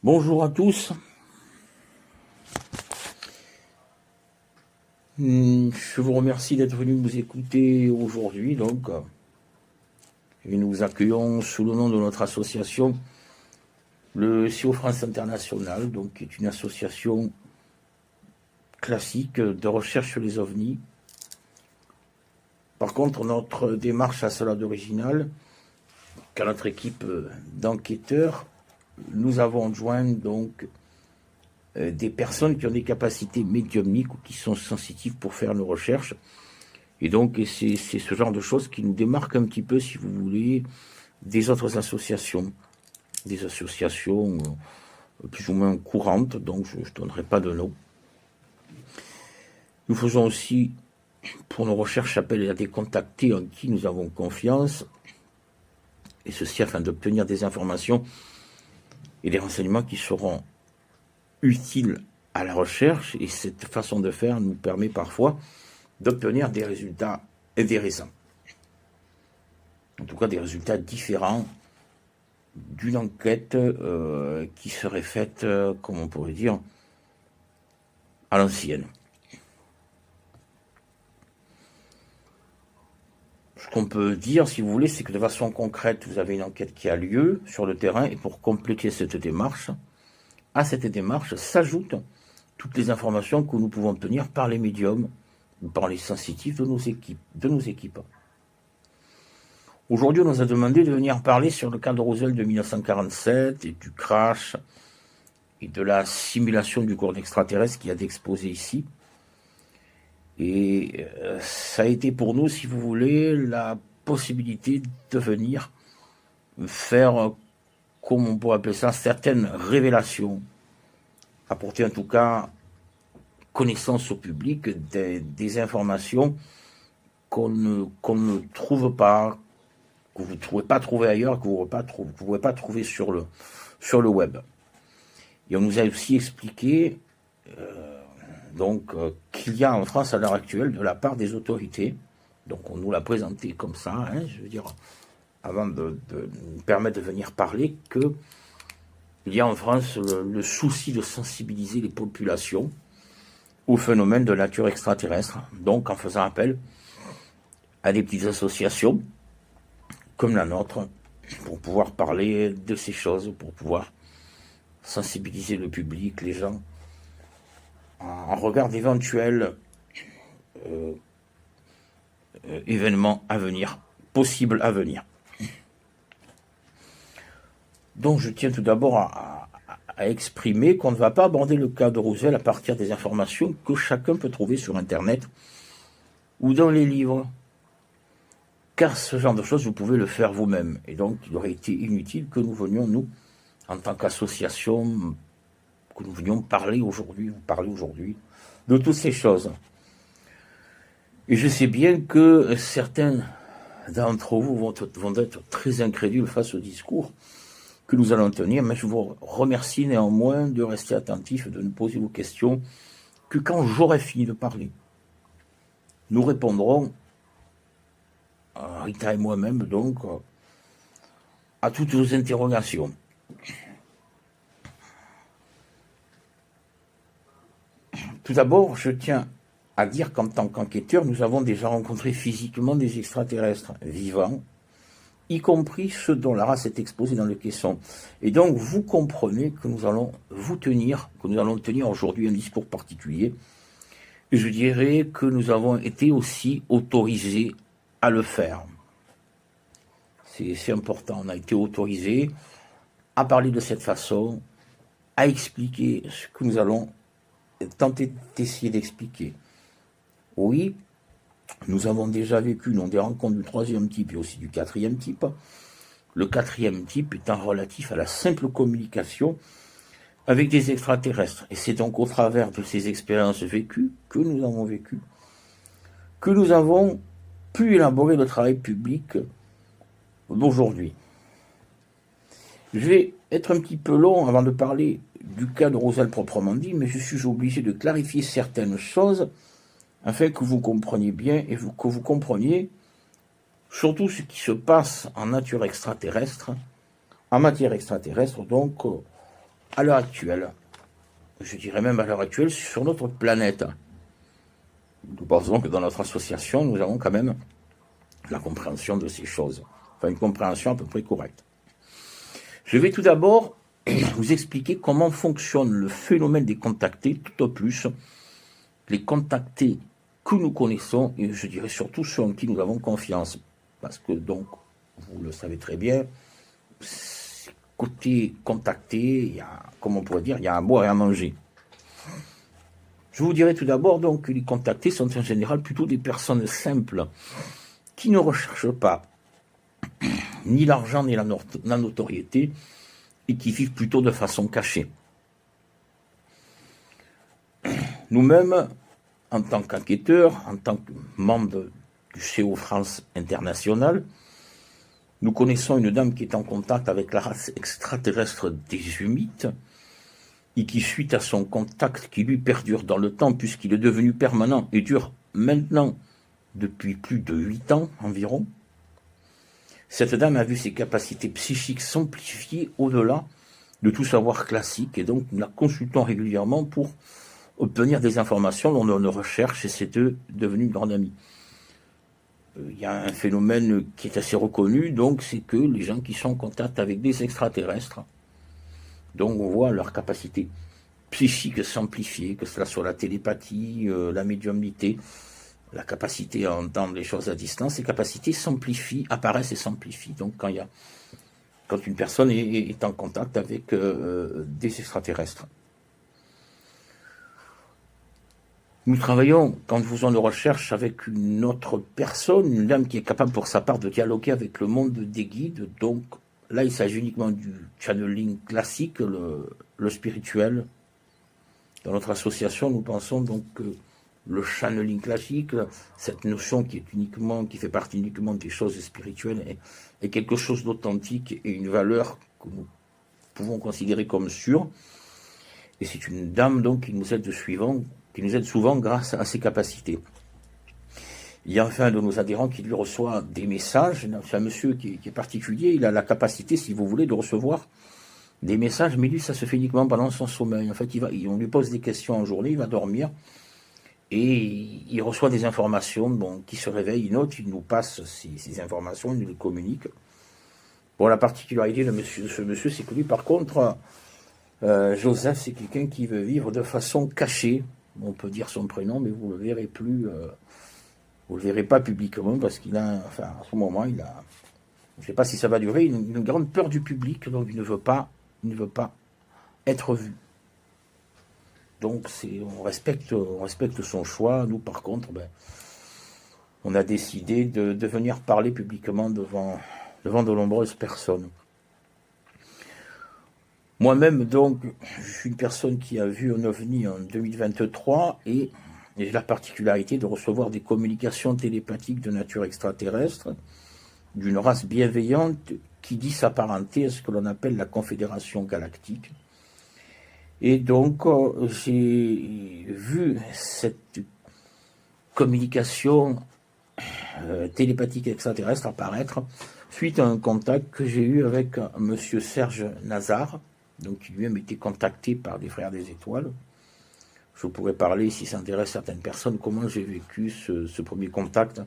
Bonjour à tous. Je vous remercie d'être venu nous écouter aujourd'hui. Et nous vous accueillons sous le nom de notre association, le CIO France International, qui est une association classique de recherche sur les ovnis. Par contre, notre démarche a cela d'original, qu'à notre équipe d'enquêteurs, nous avons joint des personnes qui ont des capacités médiumniques ou qui sont sensitives pour faire nos recherches. Et c'est ce genre de choses qui nous démarque un petit peu, si vous voulez, des autres associations. Des associations plus ou moins courantes, donc je ne donnerai pas de nom. Nous faisons aussi, pour nos recherches, appel à des contactés en qui nous avons confiance, et ceci afin d'obtenir des informations et des renseignements qui seront utiles à la recherche, et cette façon de faire nous permet parfois d'obtenir des résultats intéressants. En tout cas, des résultats différents d'une enquête qui serait faite, comme on pourrait dire, à l'ancienne. Ce qu'on peut dire, si vous voulez, c'est que de façon concrète, vous avez une enquête qui a lieu sur le terrain, et pour compléter cette démarche, à cette démarche s'ajoutent toutes les informations que nous pouvons obtenir par les médiums ou par les sensitifs de nos équipes. Aujourd'hui, on nous a demandé de venir parler sur le cas de Roswell de 1947 et du crash et de la simulation du cours d'extraterrestre qui a d'exposer ici. Et ça a été pour nous, si vous voulez, la possibilité de venir faire, comme on pourrait appeler ça, certaines révélations, apporter en tout cas connaissance au public des informations qu'on ne trouve pas, que vous ne pouvez pas trouver ailleurs, que vous ne pouvez pas trouver sur le web. Et on nous a aussi expliqué qu'il y a en France à l'heure actuelle, de la part des autorités, donc on nous l'a présenté comme ça, je veux dire, avant de nous permettre de venir parler, qu'il y a en France le souci de sensibiliser les populations au phénomène de nature extraterrestre, donc en faisant appel à des petites associations comme la nôtre, pour pouvoir parler de ces choses, pour pouvoir sensibiliser le public, les gens, en regard d'éventuels événements à venir, possibles à venir. Donc je tiens tout d'abord à exprimer qu'on ne va pas aborder le cas de Roswell à partir des informations que chacun peut trouver sur Internet ou dans les livres. Car ce genre de choses, vous pouvez le faire vous-même. Et donc, il aurait été inutile que nous venions, nous, en tant qu'association, que nous venions parler aujourd'hui de toutes ces choses. Et je sais bien que certains d'entre vous vont être très incrédules face au discours que nous allons tenir, mais je vous remercie néanmoins de rester attentifs, de nous poser vos questions, que quand j'aurai fini de parler, nous répondrons, Rita et moi-même, à toutes vos interrogations. Tout d'abord, je tiens à dire qu'en tant qu'enquêteur, nous avons déjà rencontré physiquement des extraterrestres vivants, y compris ceux dont la race est exposée dans le caisson. Et donc, vous comprenez que nous allons tenir aujourd'hui un discours particulier. Et je dirais que nous avons été aussi autorisés à le faire. C'est important, on a été autorisés à parler de cette façon, à expliquer ce que nous allons tenter d'essayer d'expliquer. Oui, nous avons déjà vécu des rencontres du troisième type et aussi du quatrième type. Le quatrième type étant relatif à la simple communication avec des extraterrestres. Et c'est donc au travers de ces expériences vécues que nous avons pu élaborer le travail public d'aujourd'hui. Je vais être un petit peu long avant de parler du cas de Roswell proprement dit, mais je suis obligé de clarifier certaines choses afin que vous compreniez bien et que vous compreniez surtout ce qui se passe en matière extraterrestre, à l'heure actuelle, je dirais même à l'heure actuelle, sur notre planète. Nous pensons que dans notre association, nous avons quand même la compréhension de ces choses. Enfin, une compréhension à peu près correcte. Je vais tout d'abord vous expliquer comment fonctionne le phénomène des contactés, tout au plus les contactés que nous connaissons, et je dirais surtout ceux en qui nous avons confiance. Parce que donc, vous le savez très bien, côté contacté, il y a, comme on pourrait dire, il y a à boire et à manger. Je vous dirais tout d'abord donc que les contactés sont en général plutôt des personnes simples, qui ne recherchent pas ni l'argent ni la notoriété, et qui vivent plutôt de façon cachée. Nous-mêmes, en tant qu'enquêteurs, en tant que membres du CO France International, nous connaissons une dame qui est en contact avec la race extraterrestre des Humites et qui, suite à son contact qui lui perdure dans le temps puisqu'il est devenu permanent et dure maintenant depuis plus de 8 ans environ, cette dame a vu ses capacités psychiques s'amplifier au-delà de tout savoir classique et donc nous la consultons régulièrement pour obtenir des informations lors de nos recherches et c'est devenu une grande amie. Il y a un phénomène qui est assez reconnu, donc c'est que les gens qui sont en contact avec des extraterrestres, donc on voit leur capacité psychique s'amplifier, que cela soit la télépathie, la médiumnité, la capacité à entendre les choses à distance, ces capacités s'amplifient, apparaissent et s'amplifient. Donc quand une personne est en contact avec des extraterrestres. Nous travaillons, quand nous faisons nos recherches, avec une autre personne, une dame qui est capable pour sa part de dialoguer avec le monde des guides. Donc là, il s'agit uniquement du channeling classique, le spirituel. Dans notre association, nous pensons donc que le channeling classique, cette notion qui fait partie uniquement des choses spirituelles, est quelque chose d'authentique et une valeur que nous pouvons considérer comme sûre. Et c'est une dame donc qui nous aide souvent grâce à ses capacités. Il y a enfin un de nos adhérents qui lui reçoit des messages. C'est un monsieur qui est particulier, il a la capacité, si vous voulez, de recevoir des messages, mais lui, ça se fait uniquement pendant son sommeil. En fait, on lui pose des questions en journée, il va dormir, et il reçoit des informations, qui se réveillent, il note, il nous passe ces informations, il nous les communique. Bon, la particularité de ce monsieur, c'est que lui, par contre, Joseph, c'est quelqu'un qui veut vivre de façon cachée. On peut dire son prénom, mais vous le verrez plus, vous le verrez pas publiquement parce qu'il a, enfin, à ce moment, je ne sais pas si ça va durer, une grande peur du public, donc il ne veut pas être vu. Donc on respecte son choix. Nous, par contre, on a décidé de venir parler publiquement devant de nombreuses personnes. Moi-même, donc, je suis une personne qui a vu un OVNI en 2023 et j'ai la particularité de recevoir des communications télépathiques de nature extraterrestre d'une race bienveillante qui dit s'apparenter à ce que l'on appelle la Confédération Galactique. Et donc, j'ai vu cette communication télépathique extraterrestre apparaître suite à un contact que j'ai eu avec monsieur Serge Nazar, donc qui lui-même était contacté par des Frères des Étoiles. Je pourrais parler, si ça intéresse certaines personnes, comment j'ai vécu ce premier contact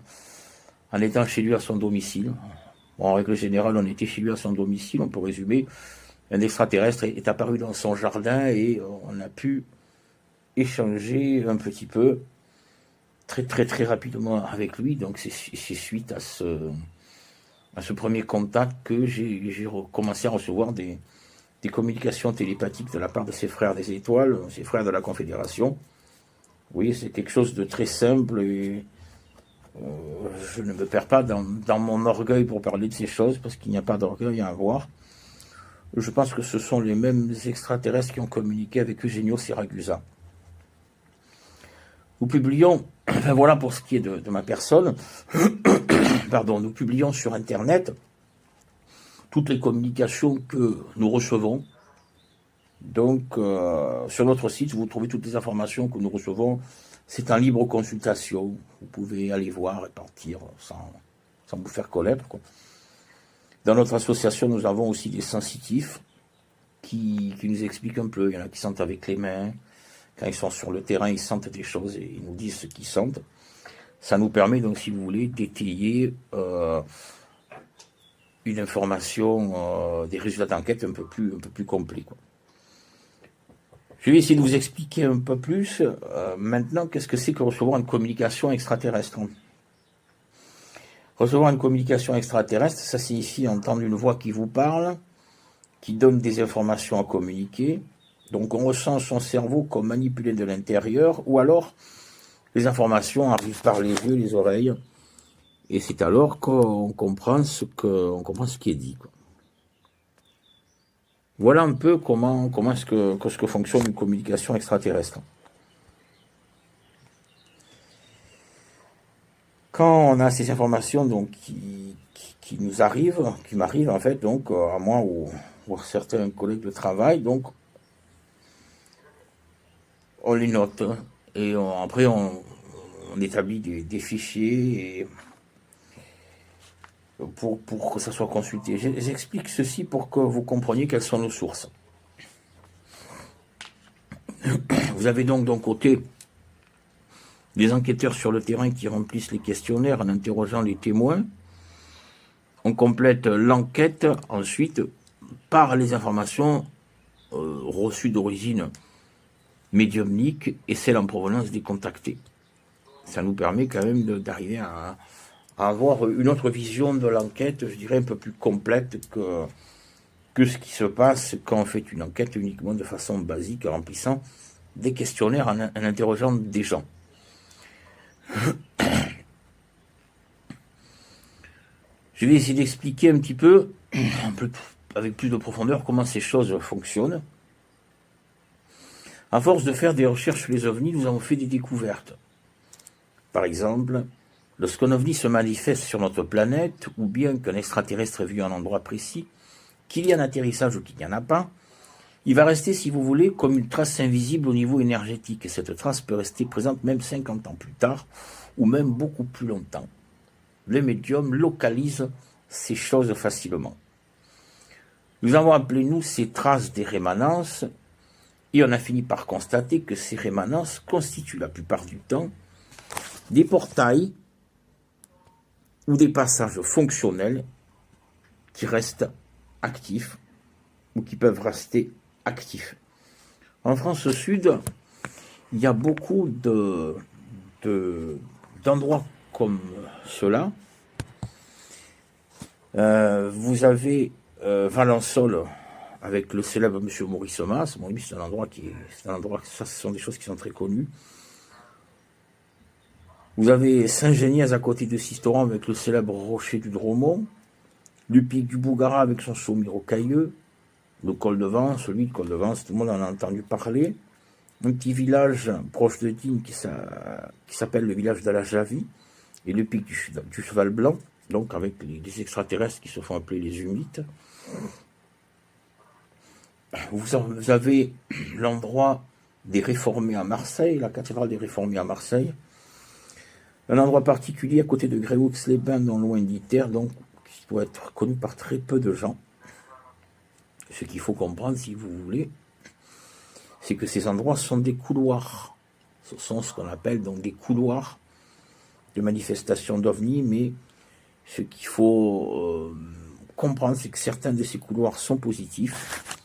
en étant chez lui à son domicile. Bon, en règle générale, on était chez lui à son domicile, on peut résumer. Un extraterrestre est apparu dans son jardin et on a pu échanger un petit peu, très très très rapidement avec lui. Donc c'est suite à ce premier contact que j'ai commencé à recevoir des communications télépathiques de la part de ses frères des étoiles, ses frères de la Confédération. Oui, c'est quelque chose de très simple et je ne me perds pas dans mon orgueil pour parler de ces choses parce qu'il n'y a pas d'orgueil à avoir. Je pense que ce sont les mêmes extraterrestres qui ont communiqué avec Eugenio Siragusa. Nous publions, enfin voilà pour ce qui est de ma personne, pardon, nous publions sur Internet toutes les communications que nous recevons. Donc, sur notre site, vous trouvez toutes les informations que nous recevons. C'est en libre consultation. Vous pouvez aller voir et partir sans vous faire connaître, quoi. Dans notre association, nous avons aussi des sensitifs qui nous expliquent un peu. Il y en a qui sentent avec les mains. Quand ils sont sur le terrain, ils sentent des choses et ils nous disent ce qu'ils sentent. Ça nous permet donc, si vous voulez, d'étayer une information, des résultats d'enquête un peu plus complets, quoi. Je vais essayer de vous expliquer un peu plus maintenant qu'est-ce que c'est que recevoir une communication extraterrestre. Recevoir une communication extraterrestre, ça signifie entendre une voix qui vous parle, qui donne des informations à communiquer. Donc on ressent son cerveau comme manipulé de l'intérieur, ou alors les informations arrivent par les yeux, les oreilles, et c'est alors qu'on comprend ce qui est dit, quoi. Voilà un peu comment est-ce que fonctionne une communication extraterrestre. Quand on a ces informations donc qui nous arrivent, qui m'arrivent en fait, donc à moi ou à certains collègues de travail, donc on les note et après on établit des fichiers et pour que ça soit consulté. J'explique ceci pour que vous compreniez quelles sont nos sources. Vous avez donc d'un côté des enquêteurs sur le terrain qui remplissent les questionnaires en interrogeant les témoins. On complète l'enquête ensuite par les informations reçues d'origine médiumnique et celles en provenance des contactés. Ça nous permet quand même d'arriver à avoir une autre vision de l'enquête, je dirais un peu plus complète que ce qui se passe quand on fait une enquête uniquement de façon basique, en remplissant des questionnaires en interrogeant des gens. Je vais essayer d'expliquer un petit peu, avec plus de profondeur, comment ces choses fonctionnent. À force de faire des recherches sur les ovnis, nous avons fait des découvertes. Par exemple, lorsqu'un ovni se manifeste sur notre planète, ou bien qu'un extraterrestre est vu à un endroit précis, qu'il y ait un atterrissage ou qu'il n'y en a pas, il va rester, si vous voulez, comme une trace invisible au niveau énergétique. Et cette trace peut rester présente même 50 ans plus tard, ou même beaucoup plus longtemps. Les médiums localisent ces choses facilement. Nous avons appelé, nous, ces traces des rémanences, et on a fini par constater que ces rémanences constituent la plupart du temps des portails ou des passages fonctionnels qui restent actifs ou qui peuvent rester actifs. En France Sud, il y a beaucoup d'endroits comme cela. Vous avez Valençol avec le célèbre monsieur Maurice Mas. Bon, c'est un endroit ça, ce sont des choses qui sont très connues. Vous avez Saint-Géniez à côté de Sisteron avec le célèbre rocher du Dromont, le pic du Bougara avec son sommet rocailleux, le col de Vence, tout le monde en a entendu parler. Un petit village proche de Digne qui s'appelle le village de la Javie, et le pic du Cheval Blanc, donc avec les extraterrestres qui se font appeler les humites. Vous avez l'endroit des Réformés à Marseille, la cathédrale des Réformés à Marseille, un endroit particulier à côté de Gréoux-les-Bains, non loin d'Iter, donc qui doit être connu par très peu de gens. Ce qu'il faut comprendre, si vous voulez, c'est que ces endroits sont des couloirs. Ce sont ce qu'on appelle donc des couloirs de manifestation d'ovnis, mais ce qu'il faut comprendre, c'est que certains de ces couloirs sont positifs,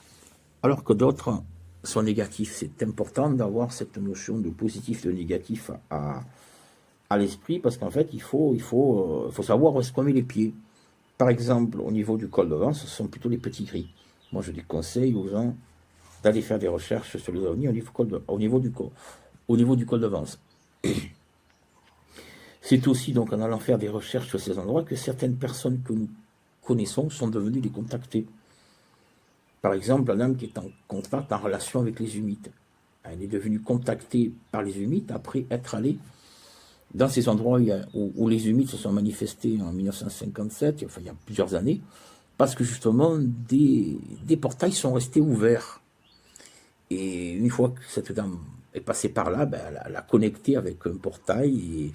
alors que d'autres sont négatifs. C'est important d'avoir cette notion de positif et de négatif à l'esprit, parce qu'en fait, il faut savoir où est-ce qu'on met les pieds. Par exemple, au niveau du col de Vence, ce sont plutôt les petits gris. Moi, je déconseille aux gens d'aller faire des recherches sur les ovnis au niveau du col de Vence. C'est aussi donc en allant faire des recherches sur ces endroits que certaines personnes que nous connaissons sont devenues les contacter. Par exemple, un homme qui est en contact, en relation avec les humites. Elle est devenue contactée par les humites après être allée dans ces endroits où les humites se sont manifestés en 1957, enfin il y a plusieurs années, parce que justement des portails sont restés ouverts. Et une fois que cette dame est passée par là, elle a connecté avec un portail,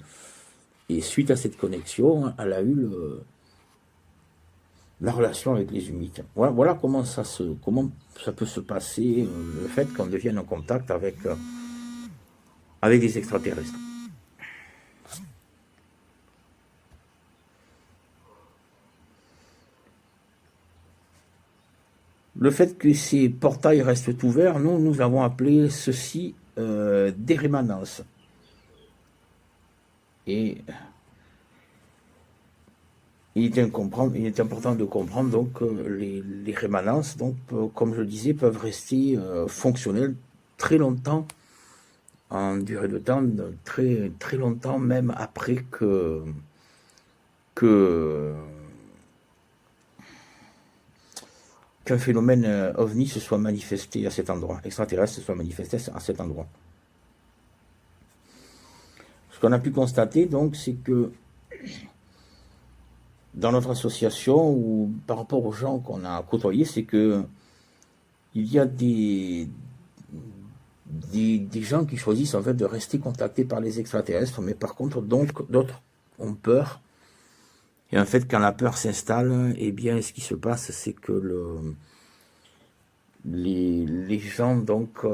et suite à cette connexion, elle a eu la relation avec les humides. Voilà comment ça peut se passer, le fait qu'on devienne en contact avec des extraterrestres. Le fait que ces portails restent ouverts, nous avons appelé ceci des rémanences. Et il est important de comprendre donc que les rémanences, donc, comme je le disais, peuvent rester fonctionnelles très longtemps, en durée de temps, très, très longtemps, même après qu'un phénomène ovni se soit manifesté à cet endroit, extraterrestre se soit manifesté à cet endroit. Ce qu'on a pu constater, donc, c'est que dans notre association ou par rapport aux gens qu'on a côtoyés, c'est que il y a des gens qui choisissent en fait de rester contactés par les extraterrestres, mais par contre donc d'autres ont peur. Et en fait, quand la peur s'installe, eh bien, ce qui se passe, c'est que les gens donc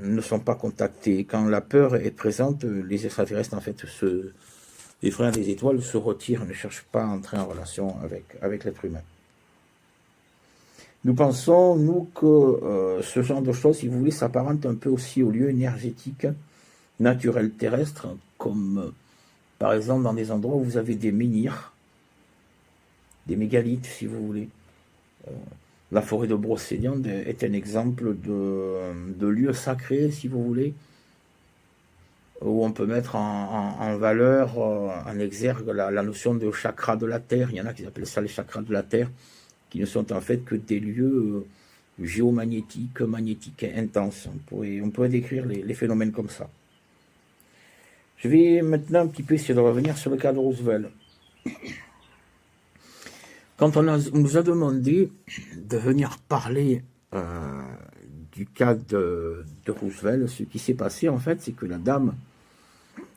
ne sont pas contactés. Quand la peur est présente, les extraterrestres en fait les frères des étoiles se retirent, ne cherchent pas à entrer en relation avec l'être humain. Nous pensons, nous, que ce genre de choses, si vous voulez, s'apparente un peu aussi aux lieux énergétiques naturels terrestres, comme par exemple dans des endroits où vous avez des menhirs, des mégalithes, si vous voulez. La forêt de Brocéliande est un exemple de lieu sacré, si vous voulez, où on peut mettre en valeur, en exergue, la notion de chakra de la Terre. Il y en a qui appellent ça les chakras de la Terre, qui ne sont en fait que des lieux géomagnétiques, magnétiques intenses. On pourrait décrire les phénomènes comme ça. Je vais maintenant un petit peu essayer de revenir sur le cas de Roosevelt. Quand on nous a demandé de venir parler du cas de Roosevelt, ce qui s'est passé en fait, c'est que la dame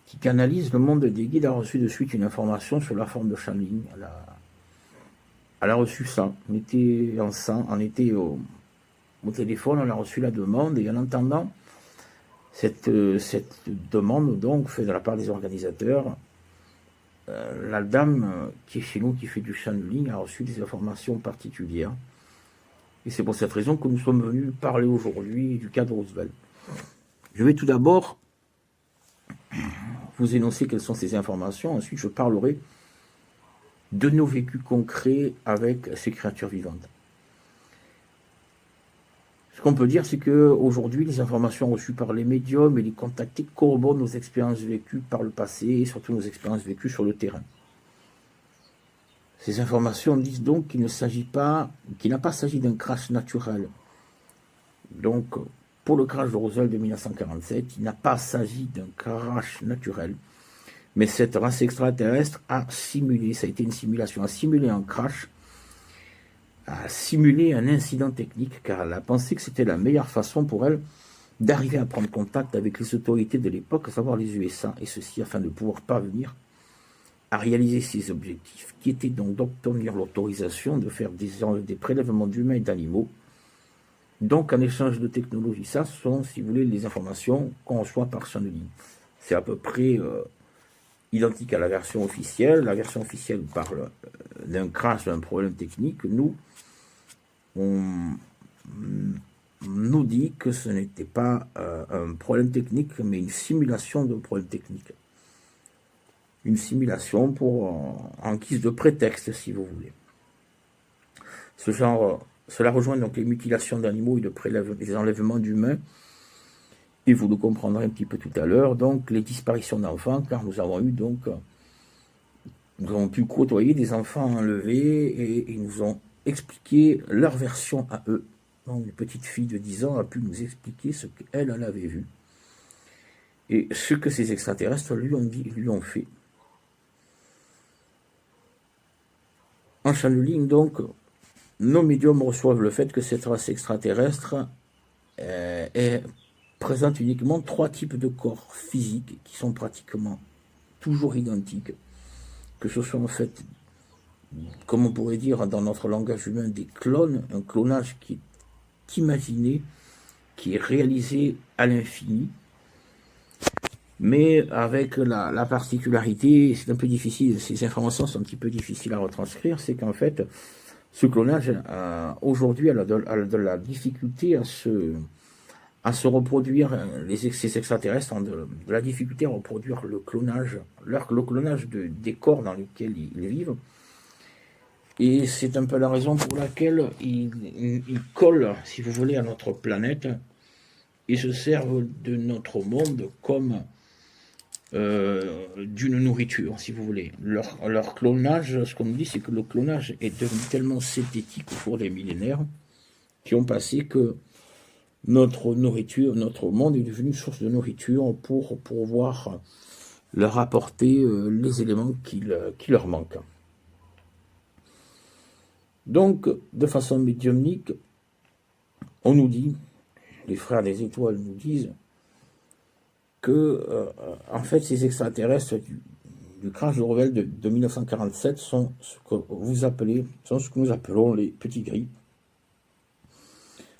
qui canalise le monde des guides a reçu de suite une information sur la forme de channeling. Elle a reçu ça. On était au téléphone, on a reçu la demande, et en entendant cette demande, donc, faite de la part des organisateurs, la dame qui est chez nous, qui fait du channeling, a reçu des informations particulières. Et c'est pour cette raison que nous sommes venus parler aujourd'hui du cas de Roosevelt. Je vais tout d'abord vous énoncer quelles sont ces informations. Ensuite, je parlerai de nos vécus concrets avec ces créatures vivantes. Ce qu'on peut dire, c'est qu'aujourd'hui, les informations reçues par les médiums et les contactés corroborent nos expériences vécues par le passé et surtout nos expériences vécues sur le terrain. Ces informations disent donc qu'il n'a pas s'agi d'un crash naturel. Donc, pour le crash de Roswell de 1947, il n'a pas s'agi d'un crash naturel. Mais cette race extraterrestre a simulé, ça a été une simulation, a simulé un crash, a simulé un incident technique, car elle a pensé que c'était la meilleure façon pour elle d'arriver à prendre contact avec les autorités de l'époque, à savoir les USA, et ceci afin de pouvoir parvenir à réaliser ses objectifs, qui étaient donc d'obtenir l'autorisation de faire des prélèvements d'humains et d'animaux. Donc, en échange de technologie, ça sont, si vous voulez, les informations qu'on reçoit par channeling. C'est à peu près identique à la version officielle. La version officielle parle d'un crash, d'un problème technique. Nous, on nous dit que ce n'était pas un problème technique, mais une simulation de problème technique. Une simulation en guise de prétexte, si vous voulez. Cela rejoint donc les mutilations d'animaux et les enlèvements d'humains. Et vous le comprendrez un petit peu tout à l'heure, donc les disparitions d'enfants, car nous avons pu côtoyer des enfants enlevés et ils nous ont expliqué leur version à eux. Donc une petite fille de 10 ans a pu nous expliquer ce qu'elle avait vu et ce que ces extraterrestres lui ont dit, lui ont fait. En channeling, donc, nos médiums reçoivent le fait que cette race extraterrestre présente uniquement 3 types de corps physiques qui sont pratiquement toujours identiques, que ce soit en fait comme on pourrait dire dans notre langage humain, des clones, un clonage qui est imaginé, qui est réalisé à l'infini, mais avec la particularité, c'est un peu difficile, ces informations sont un petit peu difficiles à retranscrire, c'est qu'en fait, ce clonage, aujourd'hui, a de la difficulté à se reproduire, ces extraterrestres ont de la difficulté à reproduire le clonage, le clonage des corps dans lesquels ils vivent. Et c'est un peu la raison pour laquelle ils collent, si vous voulez, à notre planète et se servent de notre monde comme d'une nourriture, si vous voulez. Leur clonage, ce qu'on nous dit, c'est que le clonage est devenu tellement synthétique au cours des millénaires qui ont passé que notre nourriture, notre monde est devenu source de nourriture pour pouvoir leur apporter les éléments qui leur manquent. Donc, de façon médiumnique, on nous dit, les frères des étoiles nous disent, que, en fait, ces extraterrestres du crash de Roswell de 1947 sont ce que nous appelons les petits gris.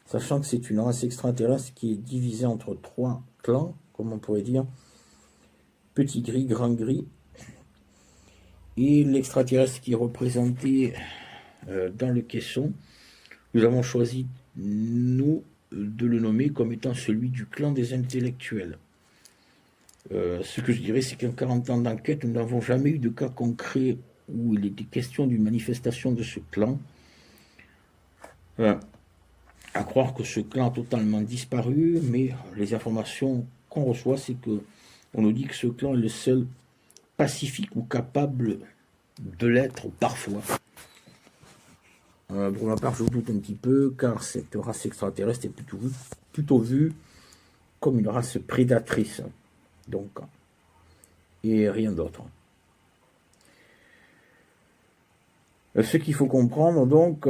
Sachant que c'est une race extraterrestre qui est divisée entre 3 clans, comme on pourrait dire, petit gris, grand gris, et l'extraterrestre qui est représenté dans le caisson, nous avons choisi, nous, de le nommer comme étant celui du clan des intellectuels. Ce que je dirais, c'est qu'en 40 ans d'enquête, nous n'avons jamais eu de cas concret où il était question d'une manifestation de ce clan. À croire que ce clan a totalement disparu, mais les informations qu'on reçoit, c'est que on nous dit que ce clan est le seul pacifique ou capable de l'être parfois. Pour ma part, je doute un petit peu, car cette race extraterrestre est plutôt vue comme une race prédatrice, donc, et rien d'autre. Ce qu'il faut comprendre, donc,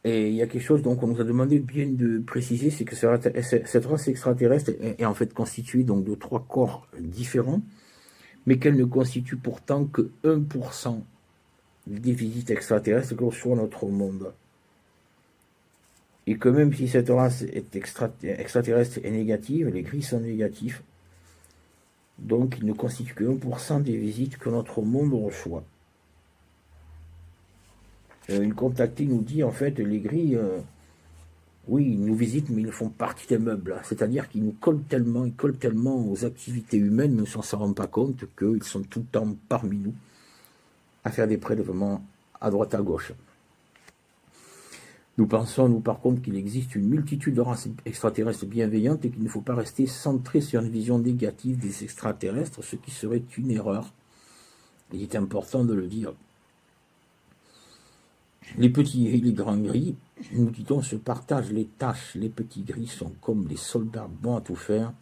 et il y a quelque chose donc on nous a demandé bien de préciser, c'est que cette race extraterrestre est en fait constituée donc de 3 corps différents, mais qu'elle ne constitue pourtant que 1% des visites extraterrestres que reçoit notre monde. Et que même si cette race est extraterrestre est négative, les gris sont négatifs, donc il ne constitue que 1% des visites que notre monde reçoit. Une contactée nous dit, en fait, les gris, oui, ils nous visitent, mais ils font partie des meubles. C'est-à-dire qu'ils nous collent tellement aux activités humaines, mais on ne s'en rend pas compte qu'ils sont tout le temps parmi nous, à faire des prélèvements à droite à gauche. Nous pensons, nous, par contre, qu'il existe une multitude de races extraterrestres bienveillantes et qu'il ne faut pas rester centré sur une vision négative des extraterrestres, ce qui serait une erreur. Il est important de le dire. Les petits gris, les grands gris, nous dit-on, se partagent les tâches. Les petits gris sont comme des soldats bons à tout faire.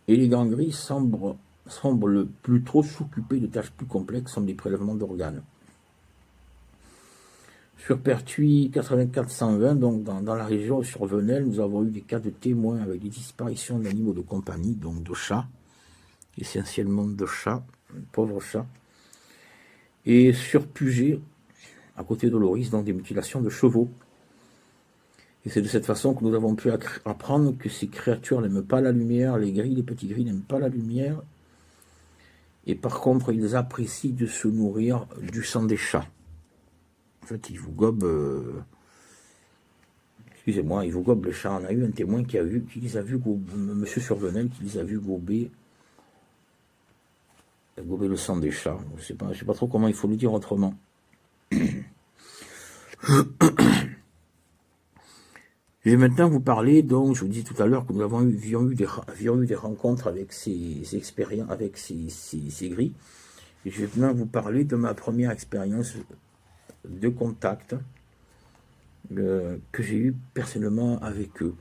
Et les grands gris semblent plus trop s'occuper de tâches plus complexes, comme des prélèvements d'organes. Sur Pertuis 84-120, donc dans la région sur Venelle, nous avons eu des cas de témoins avec des disparitions d'animaux de compagnie, donc de chats, essentiellement de chats, pauvres chats. Et sur Puget, à côté de Loris, donc des mutilations de chevaux. Et c'est de cette façon que nous avons pu apprendre que ces créatures n'aiment pas la lumière, les petits gris n'aiment pas la lumière, et par contre, ils apprécient de se nourrir du sang des chats. En fait, ils vous gobent... Excusez-moi, ils vous gobent les chats. On a eu un témoin qui les a vus gober, monsieur Survenel, qui les a vus gober le sang des chats. Je ne sais pas trop comment il faut le dire autrement. Je vais maintenant vous parler, donc, je vous dis tout à l'heure que nous avions eu des rencontres avec ces expériences, avec ces gris. Et je vais maintenant vous parler de ma première expérience de contact que j'ai eu personnellement avec eux.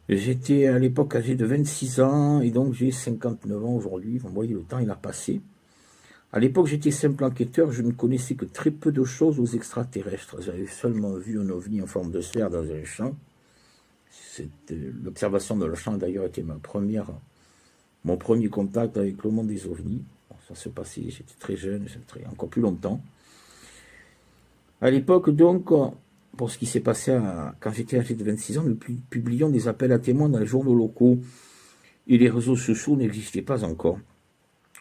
J'étais à l'époque âgé de 26 ans et donc j'ai 59 ans aujourd'hui. Vous voyez, le temps il a passé. À l'époque, j'étais simple enquêteur, je ne connaissais que très peu de choses aux extraterrestres. J'avais seulement vu un ovni en forme de sphère dans un champ. L'observation de le champ, d'ailleurs, était mon premier contact avec le monde des ovnis. Ça se passait, j'étais très jeune, encore plus longtemps. À l'époque, donc, pour ce qui s'est passé quand j'étais âgé de 26 ans, nous publions des appels à témoins dans les journaux locaux et les réseaux sociaux n'existaient pas encore.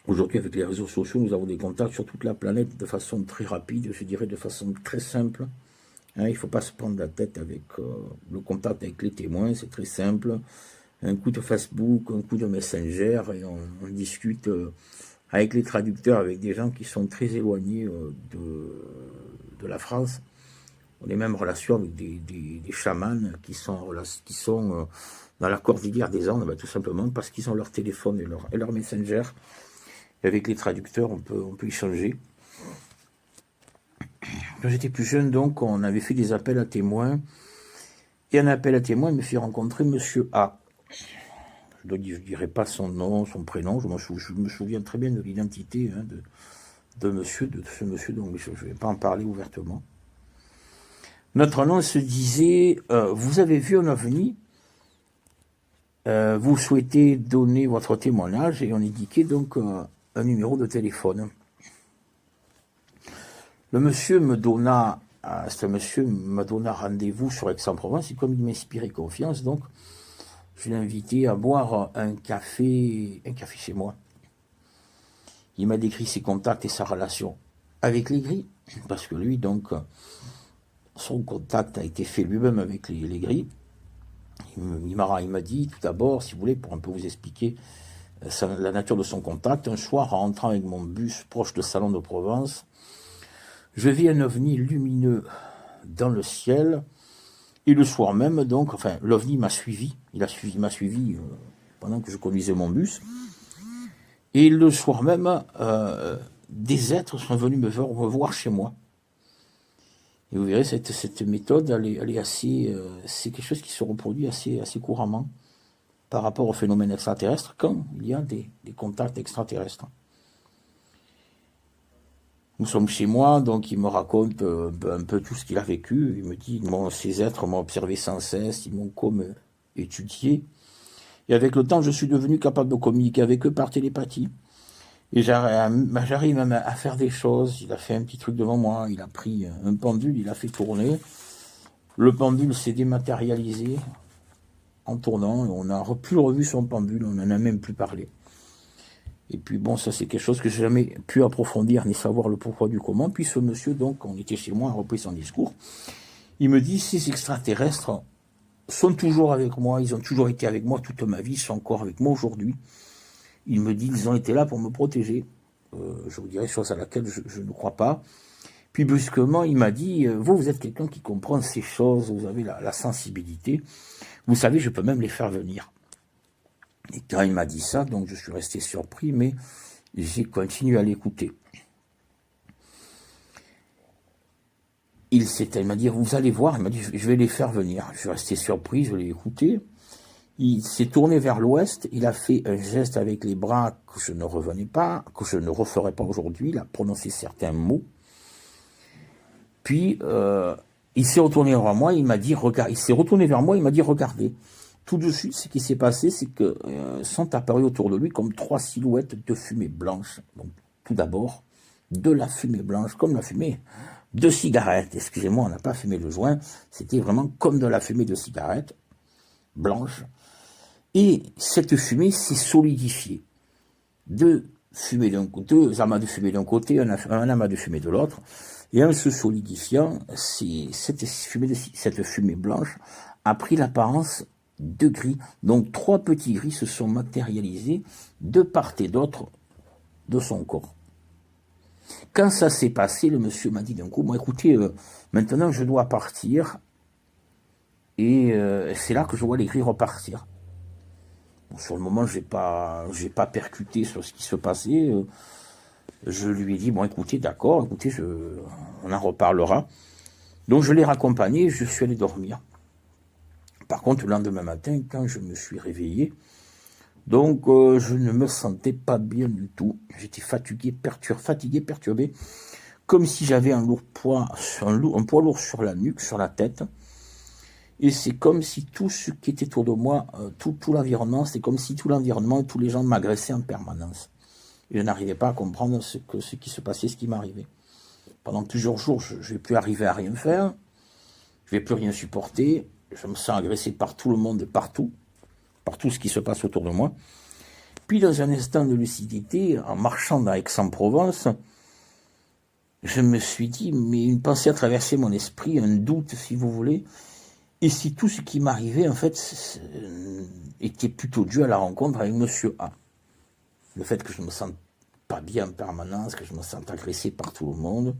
Aujourd'hui, avec les réseaux sociaux, nous avons des contacts sur toute la planète de façon très rapide, je dirais de façon très simple. Hein, il ne faut pas se prendre la tête avec le contact avec les témoins, c'est très simple. Un coup de Facebook, un coup de Messenger, et on discute avec les traducteurs, avec des gens qui sont très éloignés de la France. On a les mêmes relations avec des chamans qui sont dans la cordillère des Andes, tout simplement parce qu'ils ont leur téléphone et leur Messenger. Et avec les traducteurs, on peut échanger. Quand j'étais plus jeune, donc, on avait fait des appels à témoins. Et un appel à témoins me fait rencontrer Monsieur A. Je ne dirai pas son nom, son prénom. Je me souviens très bien de l'identité de ce monsieur, donc je ne vais pas en parler ouvertement. Notre annonce se disait vous avez vu un ovni, vous souhaitez donner votre témoignage, et on indiquait donc un numéro de téléphone. Ce monsieur me donna rendez-vous sur Aix-en-Provence, et comme il m'inspirait confiance, donc je l'ai invité à boire un café chez moi. Il m'a décrit ses contacts et sa relation avec les gris, parce que lui, donc, son contact a été fait lui-même avec les gris. Il m'a dit, tout d'abord, si vous voulez, pour un peu vous expliquer la nature de son contact, un soir, en rentrant avec mon bus proche de Salon de Provence, je vis un ovni lumineux dans le ciel, et le soir même, donc, enfin, l'ovni m'a suivi, il m'a suivi pendant que je conduisais mon bus, et le soir même, des êtres sont venus me voir chez moi. Et vous verrez, cette méthode, elle est assez, c'est quelque chose qui se reproduit assez couramment par rapport au phénomène extraterrestre quand il y a des contacts extraterrestres. Nous sommes chez moi, donc il me raconte un peu tout ce qu'il a vécu. Il me dit, ces êtres m'ont observé sans cesse, ils m'ont comme étudié. Et avec le temps, je suis devenu capable de communiquer avec eux par télépathie. Et j'arrive même à faire des choses. Il a fait un petit truc devant moi, il a pris un pendule, il a fait tourner. Le pendule s'est dématérialisé en tournant, et on n'a plus revu son pendule, on n'en a même plus parlé. Et puis bon, ça c'est quelque chose que je n'ai jamais pu approfondir, ni savoir le pourquoi du comment. Puis ce monsieur, donc, on était chez moi, a repris son discours. Il me dit, ces extraterrestres sont toujours avec moi, ils ont toujours été avec moi toute ma vie, ils sont encore avec moi aujourd'hui. Il me dit, ils ont été là pour me protéger. Je vous dirais, chose à laquelle je ne crois pas. Puis brusquement, il m'a dit, vous êtes quelqu'un qui comprend ces choses, vous avez la sensibilité. Vous savez, je peux même les faire venir. Et quand il m'a dit ça, donc je suis resté surpris, mais j'ai continué à l'écouter. Il m'a dit, vous allez voir, il m'a dit, je vais les faire venir. Je suis resté surpris, je l'ai écouté. Il s'est tourné vers l'ouest, il a fait un geste avec les bras que je ne referai pas aujourd'hui, il a prononcé certains mots. Puis, il s'est retourné vers moi, il m'a dit, regardez. Tout de suite, ce qui s'est passé, c'est que sont apparus autour de lui comme 3 silhouettes de fumée blanche. Donc, tout d'abord, de la fumée blanche, comme la fumée de cigarette. Excusez-moi, on n'a pas fumé le joint, c'était vraiment comme de la fumée de cigarette, blanche. Et cette fumée s'est solidifiée. Deux amas de fumée d'un côté, un amas de fumée de l'autre. Et en se solidifiant, cette fumée blanche a pris l'apparence de gris. Donc 3 petits gris se sont matérialisés de part et d'autre de son corps. Quand ça s'est passé, le monsieur m'a dit d'un coup, écoutez, maintenant je dois partir. Et c'est là que je vois les gris repartir. Bon, sur le moment, j'ai pas percuté sur ce qui se passait. Je lui ai dit, écoutez, d'accord, on en reparlera. Donc je l'ai raccompagné, je suis allé dormir. Par contre, le lendemain matin, quand je me suis réveillé, donc je ne me sentais pas bien du tout. J'étais fatigué, perturbé, comme si j'avais un poids lourd sur la nuque, sur la tête. Et c'est comme si tout ce qui était autour de moi, tout l'environnement, c'est comme si tout l'environnement et tous les gens m'agressaient en permanence. Et je n'arrivais pas à comprendre ce qui se passait, ce qui m'arrivait. Pendant plusieurs jours, je ne vais plus arriver à rien faire. Je ne vais plus rien supporter. Je me sens agressé par tout le monde et partout. Par tout ce qui se passe autour de moi. Puis, dans un instant de lucidité, en marchant dans Aix-en-Provence, je me suis dit, mais une pensée a traversé mon esprit, un doute, si vous voulez. Et si tout ce qui m'arrivait, en fait, était plutôt dû à la rencontre avec Monsieur A. Le fait que je me sente pas bien en permanence, que je me sente agressé par tout le monde.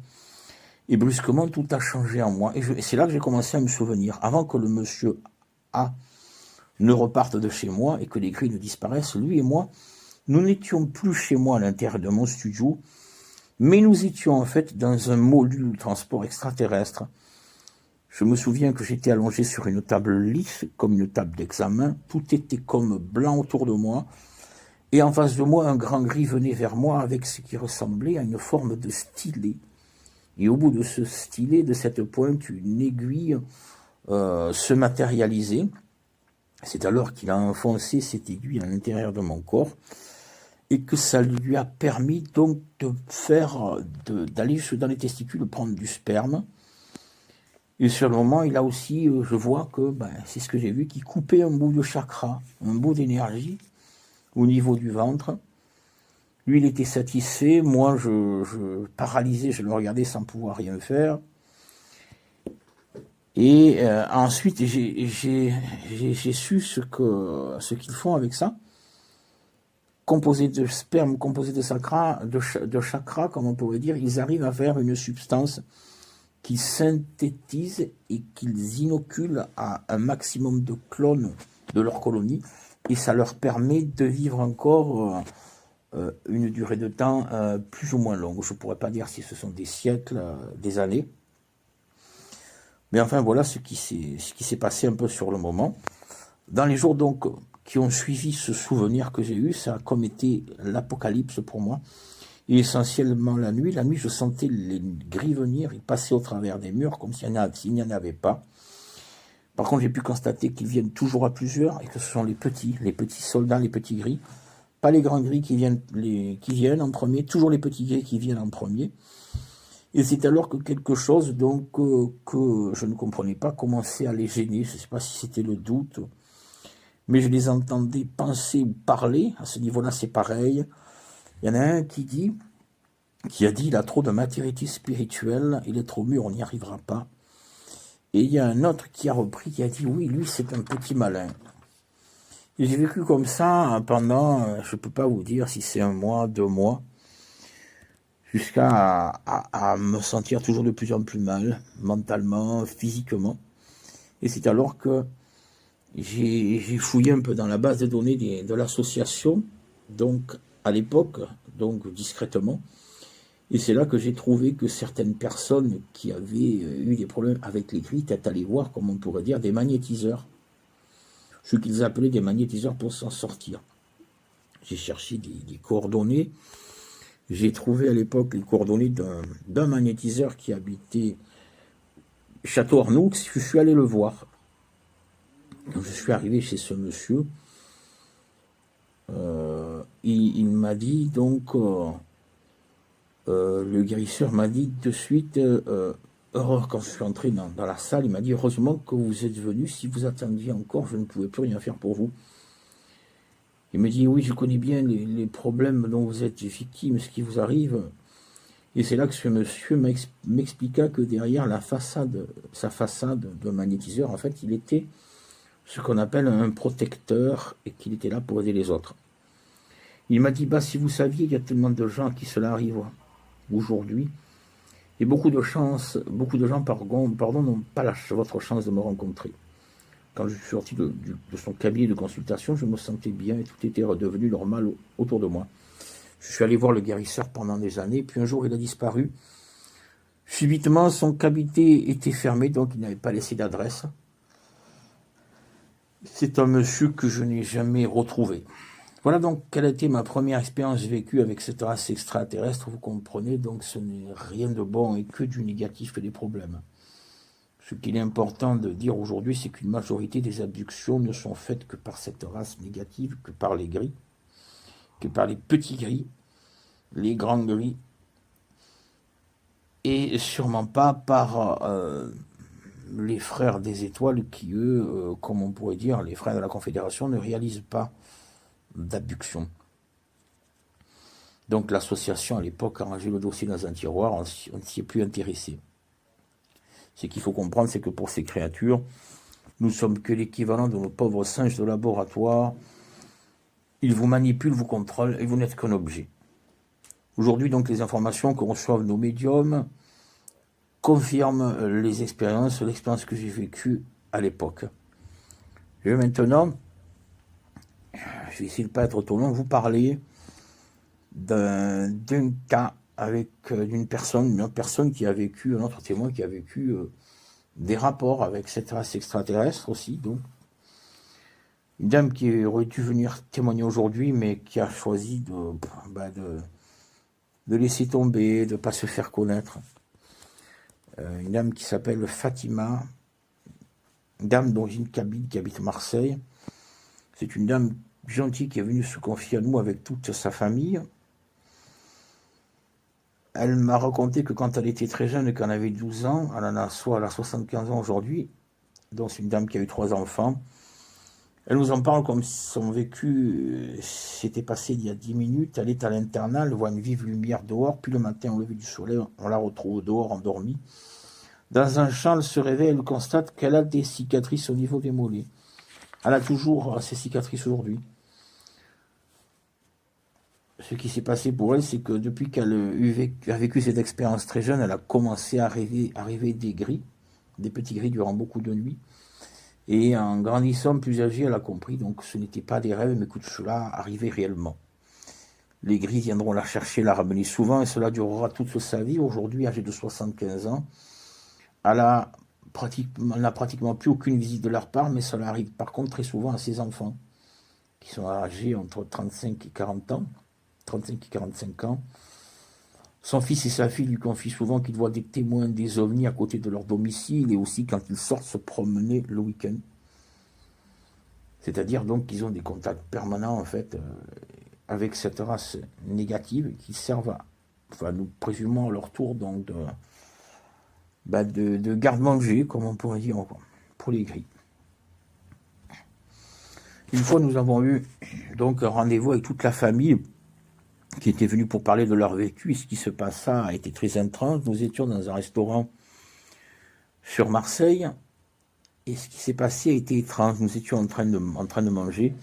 Et brusquement, tout a changé en moi. Et c'est là que j'ai commencé à me souvenir. Avant que le Monsieur A ne reparte de chez moi et que les grilles ne disparaissent, lui et moi, nous n'étions plus chez moi à l'intérieur de mon studio, mais nous étions en fait dans un module de transport extraterrestre. Je me souviens que j'étais allongé sur une table lisse, comme une table d'examen, tout était comme blanc autour de moi, et en face de moi, un grand gris venait vers moi avec ce qui ressemblait à une forme de stylet. Et au bout de ce stylet, de cette pointe, une aiguille se matérialisait. C'est alors qu'il a enfoncé cette aiguille à l'intérieur de mon corps et que ça lui a permis donc d'aller dans les testicules prendre du sperme. Et sur le moment, il a aussi, je vois que, c'est ce que j'ai vu, qu'il coupait un bout de chakra, un bout d'énergie au niveau du ventre. Lui, il était satisfait, moi, je paralysé, je le regardais sans pouvoir rien faire. Et ensuite, j'ai su ce qu'ils font avec ça. Composé de sperme, composé de chakra, comme on pourrait dire, ils arrivent à faire une substance qu'ils synthétisent et qu'ils inoculent à un maximum de clones de leur colonie. Et ça leur permet de vivre encore une durée de temps plus ou moins longue. Je ne pourrais pas dire si ce sont des siècles, des années. Mais enfin, voilà ce qui s'est passé un peu sur le moment. Dans les jours donc qui ont suivi ce souvenir que j'ai eu, ça a comme été l'apocalypse pour moi. Et essentiellement la nuit, je sentais les gris venir, ils passaient au travers des murs comme s'il n'y en avait pas. Par contre, j'ai pu constater qu'ils viennent toujours à plusieurs et que ce sont les petits soldats, les petits gris. Pas les grands gris qui viennent en premier, toujours les petits gris qui viennent en premier. Et c'est alors que quelque chose donc que je ne comprenais pas commençait à les gêner. Je ne sais pas si c'était le doute, mais je les entendais penser ou parler. À ce niveau-là, c'est pareil. Il y en a un qui a dit, il a trop de maturité spirituelle, il est trop mûr, on n'y arrivera pas. Et il y a un autre qui a repris, qui a dit, oui, lui, c'est un petit malin. Et j'ai vécu comme ça pendant, je ne peux pas vous dire si c'est 1 mois, 2 mois, jusqu'à à me sentir toujours de plus en plus mal, mentalement, physiquement. Et c'est alors que j'ai fouillé un peu dans la base de données de l'association, donc à l'époque, donc discrètement. Et c'est là que j'ai trouvé que certaines personnes qui avaient eu des problèmes avec les gris étaient allées voir, comme on pourrait dire, des magnétiseurs. Ce qu'ils appelaient des magnétiseurs pour s'en sortir. J'ai cherché des coordonnées. J'ai trouvé à l'époque les coordonnées d'un magnétiseur qui habitait Château-Arnoux. Je suis allé le voir. Donc, je suis arrivé chez ce monsieur. Il m'a dit donc, le guérisseur m'a dit de suite, quand je suis entré dans la salle, il m'a dit, heureusement que vous êtes venu, si vous attendiez encore, je ne pouvais plus rien faire pour vous. Il me dit, oui, je connais bien les problèmes dont vous êtes victime, ce qui vous arrive. Et c'est là que ce monsieur m'expliqua que derrière sa façade de magnétiseur, en fait, il était ce qu'on appelle un protecteur et qu'il était là pour aider les autres. Il m'a dit, si vous saviez, il y a tellement de gens à qui cela arrive aujourd'hui. Et beaucoup de gens, pardon, n'ont pas votre chance de me rencontrer. Quand je suis sorti de son cabinet de consultation, je me sentais bien et tout était redevenu normal autour de moi. Je suis allé voir le guérisseur pendant des années, puis un jour il a disparu. Subitement, son cabinet était fermé, donc il n'avait pas laissé d'adresse. C'est un monsieur que je n'ai jamais retrouvé. Voilà donc quelle a été ma première expérience vécue avec cette race extraterrestre, vous comprenez, donc ce n'est rien de bon et que du négatif, que des problèmes. Ce qu'il est important de dire aujourd'hui, c'est qu'une majorité des abductions ne sont faites que par cette race négative, que par les gris, que par les petits gris. les grands gris, et sûrement pas par les frères des étoiles qui, eux, comme on pourrait dire, les frères de la Confédération, ne réalisent pas d'abduction. Donc l'association, à l'époque, a rangé le dossier dans un tiroir, on ne s'y est plus intéressé. Ce qu'il faut comprendre, c'est que pour ces créatures, nous ne sommes que l'équivalent de nos pauvres singes de laboratoire. Ils vous manipulent, vous contrôlent, et vous n'êtes qu'un objet. Aujourd'hui, donc, les informations que reçoivent nos médiums confirment l'expérience que j'ai vécue à l'époque. Je vais maintenant, je vais essayer de ne pas être trop long, vous parler d'un cas avec une personne qui a vécu, un autre témoin qui a vécu des rapports avec cette race extraterrestre aussi, donc une dame qui aurait dû venir témoigner aujourd'hui, mais qui a choisi de laisser tomber, de ne pas se faire connaître. Une dame qui s'appelle Fatima, une dame d'origine kabyle qui habite Marseille. C'est une dame gentille qui est venue se confier à nous avec toute sa famille. Elle m'a raconté que quand elle était très jeune, qu'elle avait 12 ans, elle a 75 ans aujourd'hui, donc c'est une dame qui a eu 3 enfants. Elle nous en parle comme si son vécu s'était passé il y a 10 minutes. Elle est à l'internat, elle voit une vive lumière dehors, puis le matin au lever du soleil, on la retrouve dehors endormie. Dans un champ, elle se réveille, elle constate qu'elle a des cicatrices au niveau des mollets. Elle a toujours ces cicatrices aujourd'hui. Ce qui s'est passé pour elle, c'est que depuis qu'elle a vécu cette expérience très jeune, elle a commencé à rêver des gris, des petits gris durant beaucoup de nuits. Et en grandissant plus âgée, elle a compris, donc ce n'était pas des rêves, mais que cela arrivait réellement. Les gris viendront la chercher, la ramener souvent, et cela durera toute sa vie. Aujourd'hui, âgée de 75 ans, elle n'a pratiquement plus aucune visite de leur part, mais cela arrive par contre très souvent à ses enfants, qui sont âgés entre 35 et 40 ans, 35 et 45 ans. Son fils et sa fille lui confient souvent qu'ils voient des témoins des ovnis à côté de leur domicile et aussi quand ils sortent se promener le week-end. C'est-à-dire donc qu'ils ont des contacts permanents en fait avec cette race négative qui servent nous présumons à leur tour donc de garde-manger, comme on pourrait dire pour les gris. Une fois nous avons eu donc un rendez-vous avec toute la famille qui était venue pour parler de leur vécu, et ce qui se passa a été très intense. Nous étions dans un restaurant sur Marseille, et ce qui s'est passé a été étrange. Nous étions en train de manger,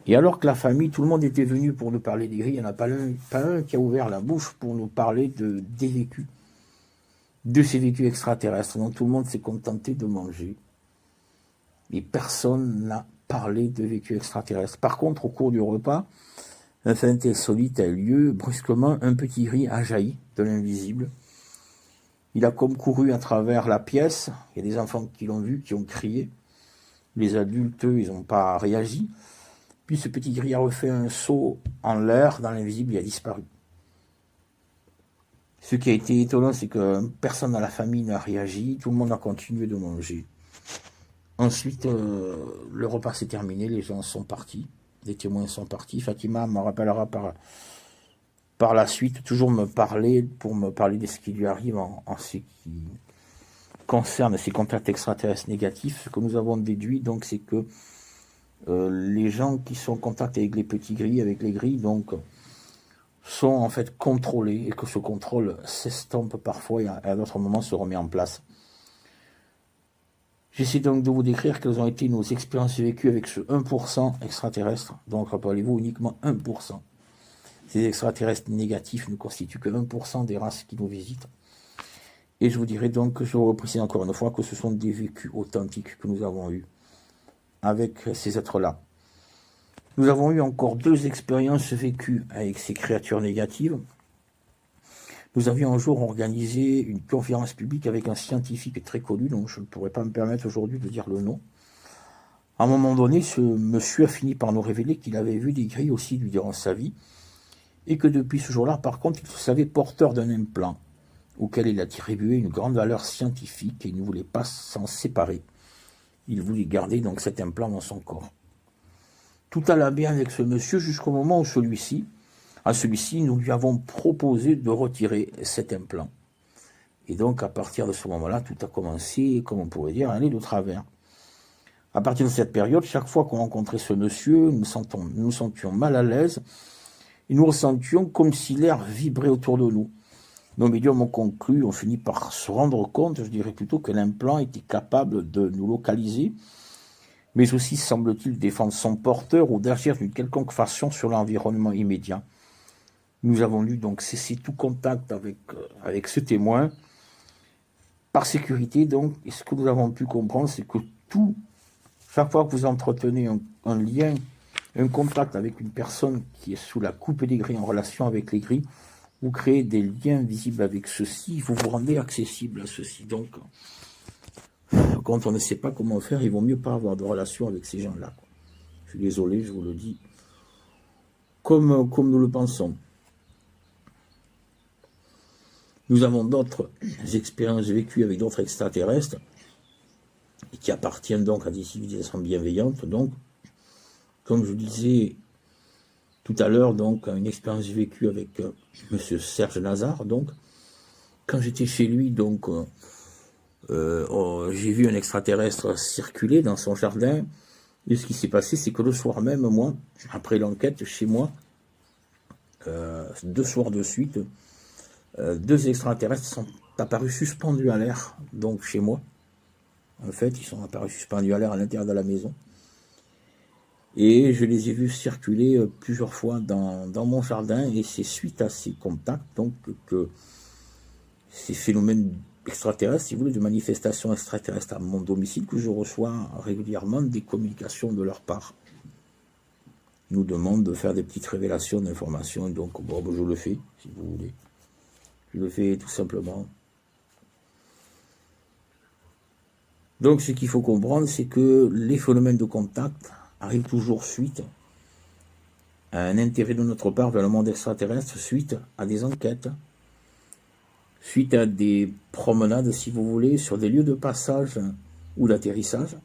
et alors que la famille, tout le monde était venu pour nous parler des gris, il n'y en a pas un qui a ouvert la bouche pour nous parler des vécus, de ces vécus extraterrestres. Donc tout le monde s'est contenté de manger, et personne n'a parlé de vécus extraterrestres. Par contre, au cours du repas, un fait insolite a eu lieu. Brusquement, un petit gris a jailli de l'invisible. Il a comme couru à travers la pièce. Il y a des enfants qui l'ont vu, qui ont crié. Les adultes, eux, ils n'ont pas réagi. Puis ce petit gris a refait un saut en l'air. Dans l'invisible, il a disparu. Ce qui a été étonnant, c'est que personne dans la famille n'a réagi. Tout le monde a continué de manger. Ensuite, le repas s'est terminé. Les gens sont partis. Les témoins sont partis. Fatima me rappellera par la suite, toujours pour me parler de ce qui lui arrive en ce qui concerne ces contacts extraterrestres négatifs. Ce que nous avons déduit, donc, c'est que les gens qui sont en contact avec les petits gris, avec les gris, donc, sont en fait contrôlés, et que ce contrôle s'estompe parfois et à d'autres moments se remet en place. J'essaie donc de vous décrire quelles ont été nos expériences vécues avec ce 1% extraterrestre. Donc, rappelez-vous, uniquement 1%. Ces extraterrestres négatifs ne constituent que 1% des races qui nous visitent. Et je vous dirai donc, je vous reprécise encore une fois, que ce sont des vécus authentiques que nous avons eus avec ces êtres-là. Nous avons eu encore 2 expériences vécues avec ces créatures négatives. Nous avions un jour organisé une conférence publique avec un scientifique très connu, donc je ne pourrais pas me permettre aujourd'hui de dire le nom. À un moment donné, ce monsieur a fini par nous révéler qu'il avait vu des gris aussi durant sa vie, et que depuis ce jour-là, par contre, il se savait porteur d'un implant, auquel il attribuait une grande valeur scientifique, et il ne voulait pas s'en séparer. Il voulait garder donc cet implant dans son corps. Tout alla bien avec ce monsieur jusqu'au moment où celui-ci À celui-ci, nous lui avons proposé de retirer cet implant. Et donc, à partir de ce moment-là, tout a commencé, comme on pourrait dire, à aller de travers. À partir de cette période, chaque fois qu'on rencontrait ce monsieur, nous nous sentions mal à l'aise et nous ressentions comme si l'air vibrait autour de nous. Nos médiums ont conclu, ont fini par se rendre compte, je dirais plutôt, que l'implant était capable de nous localiser, mais aussi, semble-t-il, défendre son porteur ou d'agir d'une quelconque façon sur l'environnement immédiat. Nous avons dû donc cesser tout contact avec ce témoin, par sécurité donc, et ce que nous avons pu comprendre, c'est que chaque fois que vous entretenez un lien, un contact avec une personne qui est sous la coupe des gris, en relation avec les gris, vous créez des liens visibles avec ceux-ci, vous vous rendez accessible à ceux-ci. Donc, quand on ne sait pas comment faire, il vaut mieux pas avoir de relation avec ces gens-là. Je suis désolé, je vous le dis, comme nous le pensons. Nous avons d'autres expériences vécues avec d'autres extraterrestres, et qui appartiennent donc à des civilisations bienveillantes. Donc, comme je disais tout à l'heure, donc, une expérience vécue avec Monsieur Serge Nazar. Donc, quand j'étais chez lui, donc, j'ai vu un extraterrestre circuler dans son jardin. Et ce qui s'est passé, c'est que le soir même, moi, après l'enquête chez moi, 2 soirs de suite, 2 extraterrestres sont apparus suspendus à l'air, donc chez moi. En fait, ils sont apparus suspendus à l'air à l'intérieur de la maison. Et je les ai vus circuler plusieurs fois dans mon jardin, et c'est suite à ces contacts, donc, que ces phénomènes extraterrestres, si vous voulez, de manifestations extraterrestres à mon domicile, que je reçois régulièrement des communications de leur part. Ils nous demandent de faire des petites révélations d'informations, donc bon, je le fais, si vous voulez. Je le fais tout simplement. Donc ce qu'il faut comprendre, c'est que les phénomènes de contact arrivent toujours suite à un intérêt de notre part vers le monde extraterrestre, suite à des enquêtes, suite à des promenades, si vous voulez, sur des lieux de passage ou d'atterrissage.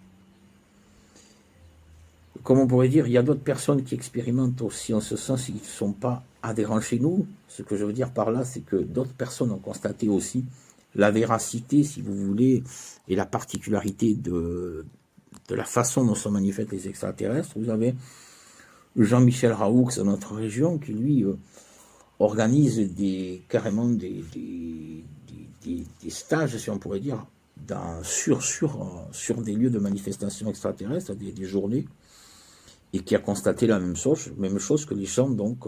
Comme on pourrait dire, il y a d'autres personnes qui expérimentent aussi en ce sens et qui ne sont pas adhérents chez nous. Ce que je veux dire par là, c'est que d'autres personnes ont constaté aussi la véracité, si vous voulez, et la particularité de la façon dont se manifestent les extraterrestres. Vous avez Jean-Michel Raoux dans notre région qui, lui, organise carrément des stages, si on pourrait dire, sur des lieux de manifestation extraterrestre, des journées, et qui a constaté la même chose que les gens donc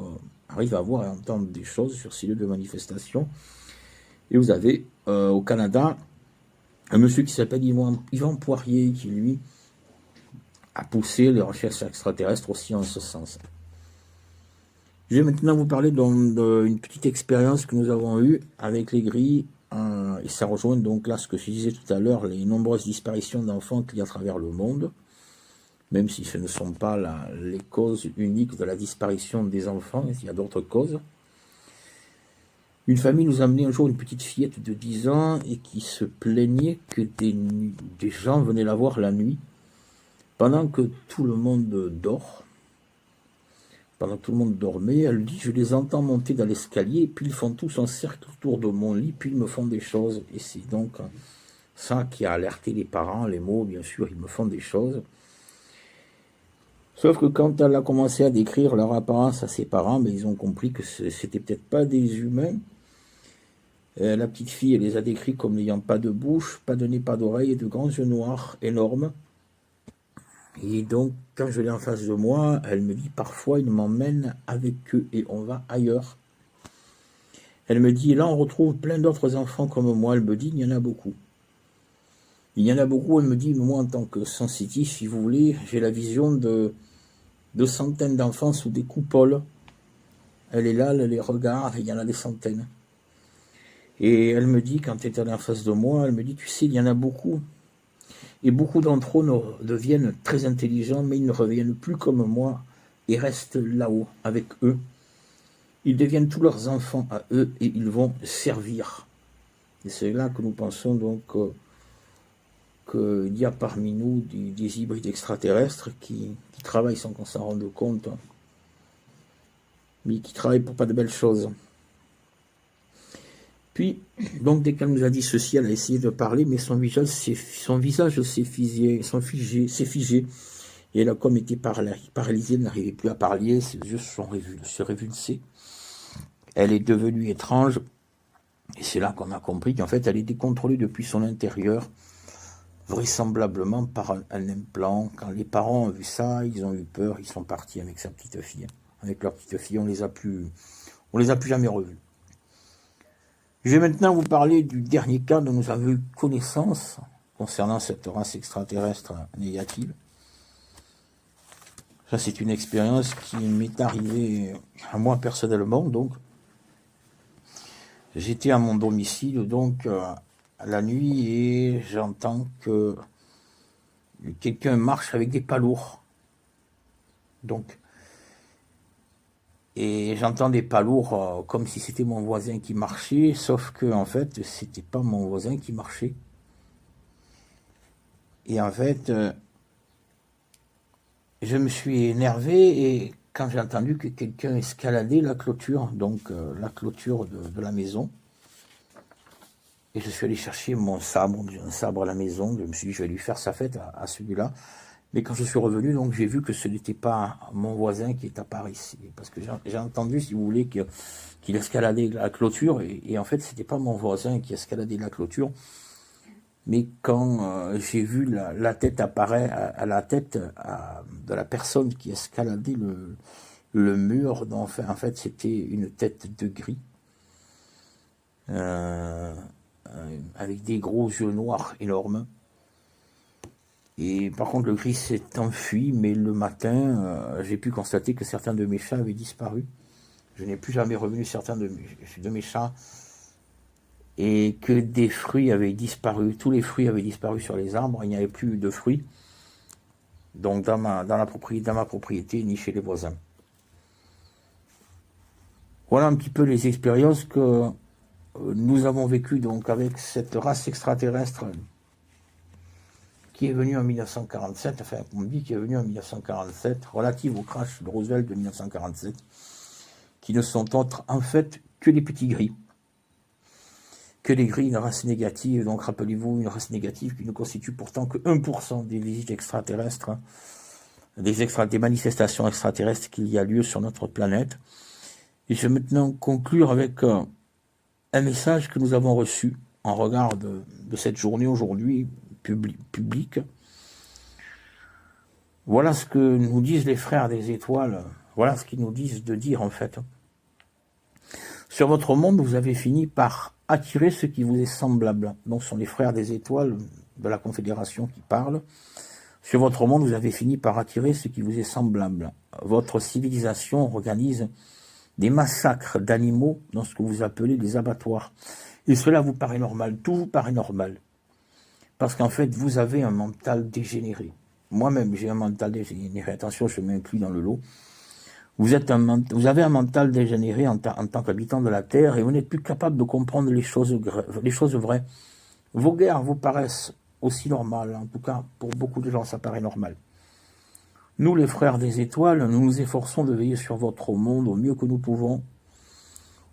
arrivent à voir et à entendre des choses sur ces lieux de manifestation. Et vous avez au Canada un monsieur qui s'appelle Yvan Poirier, qui lui a poussé les recherches extraterrestres aussi en ce sens. Je vais maintenant vous parler d'une petite expérience que nous avons eue avec les grilles, et ça rejoint donc là ce que je disais tout à l'heure, les nombreuses disparitions d'enfants qu'il y a à travers le monde, même si ce ne sont pas les causes uniques de la disparition des enfants, il y a d'autres causes. Une famille nous a amené un jour une petite fillette de 10 ans et qui se plaignait que des gens venaient la voir la nuit, pendant que tout le monde dort. Pendant que tout le monde dormait, elle dit, je les entends monter dans l'escalier, et puis ils font tous un cercle autour de mon lit, puis ils me font des choses. Et c'est donc ça qui a alerté les parents, les mots, bien sûr, ils me font des choses. Sauf que quand elle a commencé à décrire leur apparence à ses parents, ben, ils ont compris que c'était peut-être pas des humains. La petite fille, elle les a décrits comme n'ayant pas de bouche, pas de nez, pas d'oreille, et de grands yeux noirs énormes. Et donc, quand je l'ai en face de moi, elle me dit, parfois, ils m'emmènent avec eux et on va ailleurs. Elle me dit, là, on retrouve plein d'autres enfants comme moi. Elle me dit, il y en a beaucoup. Il y en a beaucoup, elle me dit, moi, en tant que sensitif, si vous voulez, j'ai la vision de centaines d'enfants sous des coupoles. Elle est là, elle les regarde, il y en a des centaines. Et elle me dit, quand elle est en face de moi, elle me dit, tu sais, il y en a beaucoup. Et beaucoup d'entre eux deviennent très intelligents, mais ils ne reviennent plus comme moi et restent là-haut avec eux. Ils deviennent tous leurs enfants à eux et ils vont servir. Et c'est là que nous pensons donc qu'il y a parmi nous des hybrides extraterrestres qui travaillent sans qu'on s'en rende compte. mais qui travaille pour pas de belles choses. Puis, donc, dès qu'elle nous a dit ceci, elle a essayé de parler, mais son visage s'est figé. Et elle a comme été paralysée, elle n'arrivait plus à parler, ses yeux se révulsés. Elle est devenue étrange, et c'est là qu'on a compris qu'en fait, elle était contrôlée depuis son intérieur, vraisemblablement par un implant. Quand les parents ont vu ça, ils ont eu peur, ils sont partis avec sa petite fille. Avec leur petite fille, on les a plus jamais revus. Je vais maintenant vous parler du dernier cas dont nous avons eu connaissance concernant cette race extraterrestre négative. Ça, c'est une expérience qui m'est arrivée à moi personnellement. Donc, j'étais à mon domicile donc la nuit et j'entends que quelqu'un marche avec des pas lourds. Donc, et j'entends des pas lourds comme si c'était mon voisin qui marchait, sauf que en fait, c'était pas mon voisin qui marchait. Et en fait, je me suis énervé et quand j'ai entendu que quelqu'un escaladait la clôture, donc la clôture de la maison, et je suis allé chercher mon sabre, j'ai un sabre à la maison, je me suis dit je vais lui faire sa fête à celui-là. Mais quand je suis revenu, donc j'ai vu que ce n'était pas mon voisin qui est apparu ici. Parce que j'ai entendu, si vous voulez, qu'il escaladait la clôture. Et en fait, c'était pas mon voisin qui escaladait la clôture. Mais quand j'ai vu la tête apparaître à la tête de la personne qui escaladait le mur, donc, en fait, c'était une tête de gris. Avec des gros yeux noirs énormes. Et par contre, le gris s'est enfui, mais le matin, j'ai pu constater que certains de mes chats avaient disparu. Je n'ai plus jamais revenu certains de mes chats. Et que des fruits avaient disparu. Tous les fruits avaient disparu sur les arbres. Il n'y avait plus de fruits. Donc dans ma propriété, ni chez les voisins. Voilà un petit peu les expériences que nous avons vécues donc avec cette race extraterrestre qui est venue en 1947, enfin on dit qu'il est venu en 1947, relative au crash de Roswell de 1947, qui ne sont autres en fait que les petits gris. Que les gris, une race négative, donc rappelez-vous, une race négative qui ne constitue pourtant que 1% des visites extraterrestres, des manifestations extraterrestres qu'il y a lieu sur notre planète. Et je vais maintenant conclure avec un message que nous avons reçu en regard de cette journée aujourd'hui publique. Voilà ce que nous disent les frères des étoiles, voilà ce qu'ils nous disent de dire en fait. Sur votre monde, vous avez fini par attirer ce qui vous est semblable. Donc ce sont les frères des étoiles de la Confédération qui parlent. Sur votre monde, vous avez fini par attirer ce qui vous est semblable. Votre civilisation organise des massacres d'animaux dans ce que vous appelez les abattoirs. Et cela vous paraît normal, tout vous paraît normal. Parce qu'en fait, vous avez un mental dégénéré. Moi-même, j'ai un mental dégénéré. Attention, je m'inclus dans le lot. Vous avez un mental dégénéré en tant qu'habitant de la Terre et vous n'êtes plus capable de comprendre les choses vraies. Vos guerres vous paraissent aussi normales. En tout cas, pour beaucoup de gens, ça paraît normal. Nous, les frères des étoiles, nous nous efforçons de veiller sur votre monde au mieux que nous pouvons.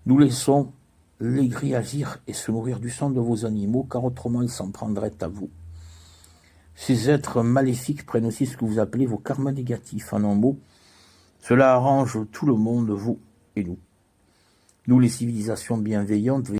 Nous laissons les gris agir et se nourrir du sang de vos animaux, car autrement ils s'en prendraient à vous. Ces êtres maléfiques prennent aussi ce que vous appelez vos karmas négatifs. En un mot, cela arrange tout le monde, vous et nous. Nous, les civilisations bienveillantes,